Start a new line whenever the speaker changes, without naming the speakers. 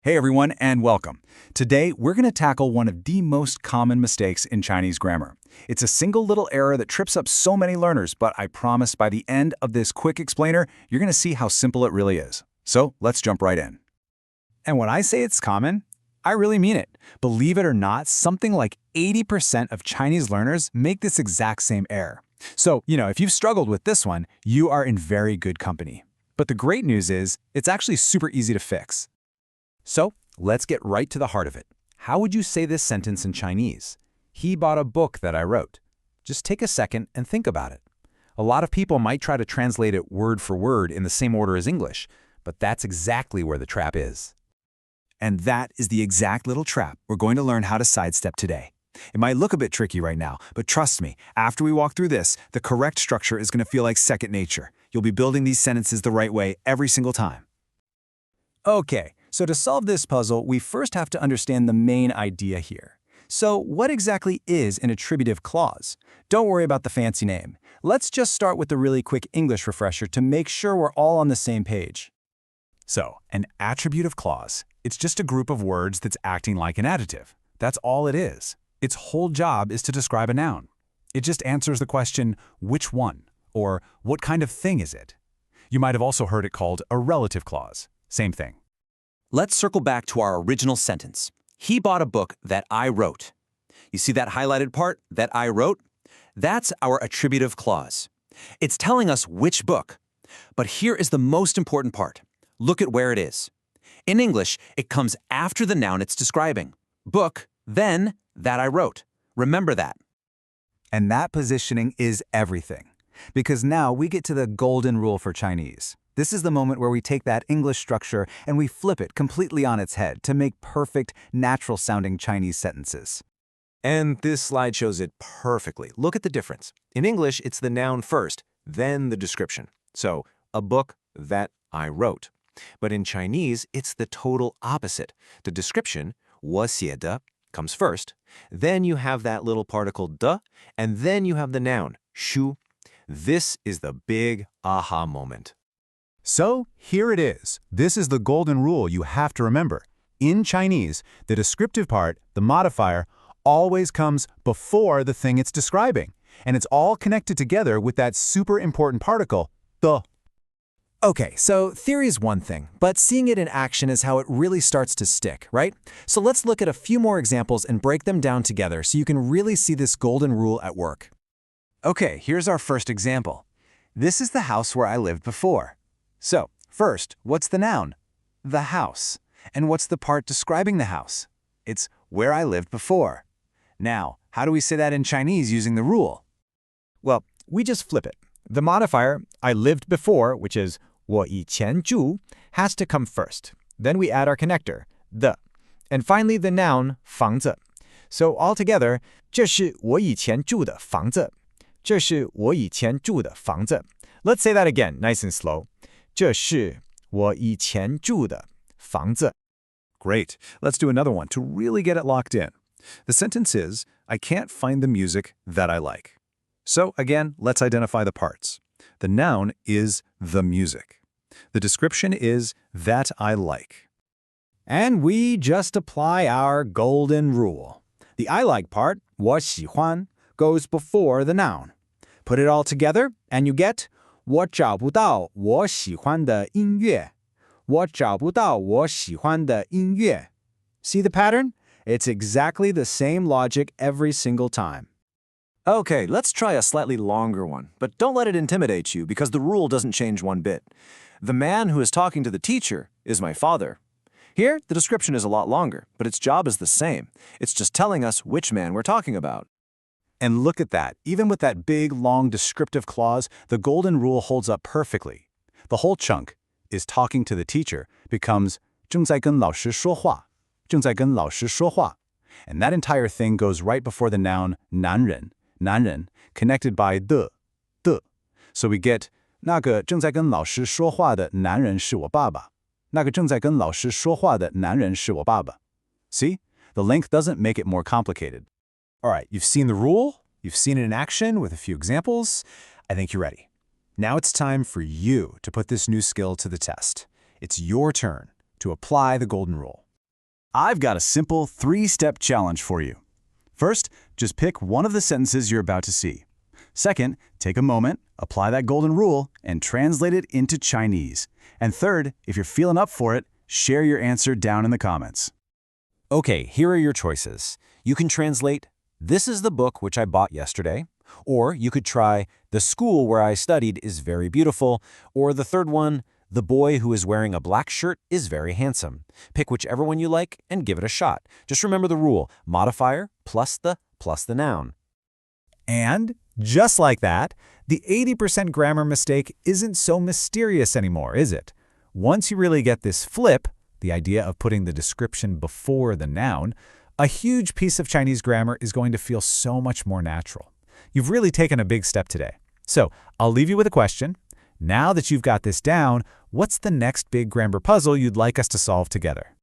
Hey everyone, and welcome. Today, we're going to tackle one of the most common mistakes in Chinese grammar. It's a single little error that trips up so many learners, but I promise by the end of this quick explainer, you're going to see how simple it really is. So let's jump right in.
And when I say it's common, I really mean it. Believe it or not, something like 80% of Chinese learners make this exact same error. So, if you've struggled with this one, you are in very good company. But the great news is, it's actually super easy to fix. So, let's get right to the heart of it. How would you say this sentence in Chinese? He bought a book that I wrote. Just take a second and think about it. A lot of people might try to translate it word for word in the same order as English, but that's exactly where the trap is.
And that is the exact little trap we're going to learn how to sidestep today. It might look a bit tricky right now, but trust me, after we walk through this, the correct structure is going to feel like second nature. You'll be building these sentences the right way every single time. Okay, so to solve this puzzle, we first have to understand the main idea here. So what exactly is an attributive clause? Don't worry about the fancy name. Let's just start with a really quick English refresher to make sure we're all on the same page.
So, an attributive clause, it's just a group of words that's acting like an adjective. That's all it is. Its whole job is to describe a noun. It just answers the question, which one? Or what kind of thing is it? You might have also heard it called a relative clause. Same thing.
Let's circle back to our original sentence. He bought a book that I wrote. You see that highlighted part, that I wrote? That's our attributive clause. It's telling us which book. But here is the most important part. Look at where it is. In English, it comes after the noun it's describing. Book, then that I wrote. Remember that.
And that positioning is everything. Because now we get to the golden rule for Chinese. This is the moment where we take that English structure and we flip it completely on its head to make perfect, natural-sounding Chinese sentences.
And this slide shows it perfectly. Look at the difference. In English, it's the noun first, then the description. So, a book that I wrote. But in Chinese, it's the total opposite. The description, 我写的, comes first. Then you have that little particle de, and then you have the noun, 书. This is the big aha moment.
So, here it is. This is the golden rule you have to remember. In Chinese, the descriptive part, the modifier, always comes before the thing it's describing. And it's all connected together with that super important particle, the. Okay, so theory is one thing, but seeing it in action is how it really starts to stick, right? So let's look at a few more examples and break them down together so you can really see this golden rule at work. Okay, here's our first example. This is the house where I lived before. So, first, what's the noun? The house. And what's the part describing the house? It's where I lived before. Now, how do we say that in Chinese using the rule? Well, we just flip it. The modifier, I lived before, which is 我以前住, has to come first. Then we add our connector, the. And finally, the noun, 房子. So altogether, 这是我以前住的房子. 这是我以前住的房子. Let's say that again, nice and slow. 这是我以前住的房子.
Great. Let's do another one to really get it locked in. The sentence is, I can't find the music that I like. So again, let's identify the parts. The noun is the music. The description is that I like.
And we just apply our golden rule. The I like part, 我喜欢, goes before the noun. Put it all together, and you get 我找不到我喜欢的音乐. 我找不到我喜欢的音乐. See the pattern? It's exactly the same logic every single time.
Okay, let's try a slightly longer one, but don't let it intimidate you because the rule doesn't change one bit. The man who is talking to the teacher is my father. Here, the description is a lot longer, but its job is the same. It's just telling us which man we're talking about.
And look at that. Even with that big, long descriptive clause, the golden rule holds up perfectly. The whole chunk is talking to the teacher becomes 正在跟老师说话,正在跟老师说话. And that entire thing goes right before the noun 男人, 男人, connected by the. So we get 那个正在跟老师说话的男人是我爸爸. 那个正在跟老师说话的男人是我爸爸. See? The length doesn't make it more complicated. All right, you've seen the rule, you've seen it in action with a few examples. I think you're ready. Now it's time for you to put this new skill to the test. It's your turn to apply the golden rule.
I've got a simple 3-step challenge for you. First, just pick one of the sentences you're about to see. Second, take a moment, apply that golden rule, and translate it into Chinese. And third, if you're feeling up for it, share your answer down in the comments.
Okay, here are your choices. You can translate, "This is the book which I bought yesterday," or you could try, "The school where I studied is very beautiful," or the third one, "The boy who is wearing a black shirt is very handsome." Pick whichever one you like and give it a shot. Just remember the rule, modifier plus the noun.
And, just like that, the 80% grammar mistake isn't so mysterious anymore, is it? Once you really get this flip, the idea of putting the description before the noun, a huge piece of Chinese grammar is going to feel so much more natural. You've really taken a big step today. So, I'll leave you with a question. Now that you've got this down, what's the next big grammar puzzle you'd like us to solve together?